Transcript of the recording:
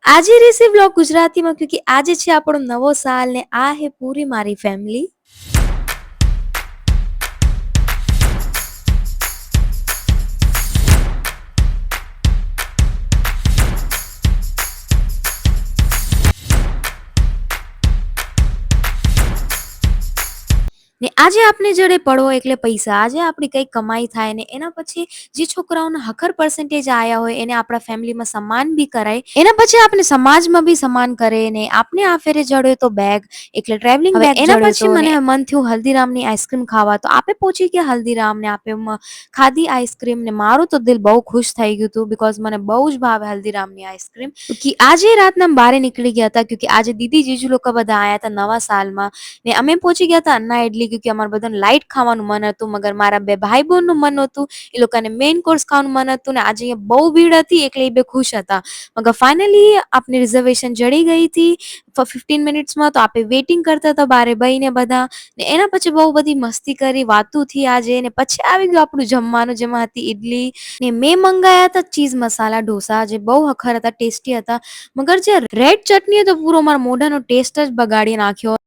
આજે રેસી બ્લોગ ગુજરાતીમાં ક્યોંકિ આજે છે આપણો નવો સાલ ને આ હે પૂરી મારી ફેમિલી। ને આજે આપની જોડે પડવો એટલે પૈસા। આજે આપણી કંઈક કમાઈ થાય ને એના પછી જે છોકરાઓના હખર પર્સન્ટેજ આયા હોય એને આપણા ફેમિલીમાં સન્માન બી કરાય, એના પછી આપણે સમાજમાં બી સન્માન કરે ને આપણે આ ફેરે જડ્યો તો બેગ એટલે ટ્રાવેલિંગ બેગ જડ્યો તો। એના પછી મને મન થયું હલ્દીરામની આઈસ્ક્રીમ ખાવા, તો આપે પહોંચી ગયા હલ્દીરામ ને આપે ખાધી આઈસ્ક્રીમ ને મારું તો દિલ બહુ ખુશ થઈ ગયું હતું બીકોઝ મને બહુ જ ભાવે હલ્દીરામની આઈસ્ક્રીમ। કે આજે રાતના બારે નીકળી ગયા હતા ક્યોંકि આજે દીદી જીજુ લોકો બધા આયા હતા નવા સાલમાં ને અમે પહોંચી ગયા હતા અન્ના ઇડલી ક્યોંકि અમારે બધાને લાઈટ ખાવાનું મન હતું મગર મારા બે ભાઈ બહેનનું મન હતું, એ લોકોને મેઇન કોર્સ ખાવાનું મન હતું ને આજે અહીંયા બહુ ભીડ હતી એટલે એ બે ખુશ હતા મગર ફાઇનલી આપની રિઝર્વેશન જડી ગઈ હતી 15 મિનિટ્સમાં। તો આપણે વેઇટિંગ કરતા હતા બારે બહીને બધા ને એના પછી બહુ બધી મસ્તી કરી વાતું થી આજે ને પછી આવી ગયું આપણું જમવાનું જેમાં હતી ઈડલી ને મેં મંગાયા હતા ચીઝ મસાલા ઢોસા જે બહુ હખર હતા, ટેસ્ટી હતા મગર જે રેડ ચટણી તો પૂરો મારા મોઢાનો ટેસ્ટ જ બગાડી નાખ્યો।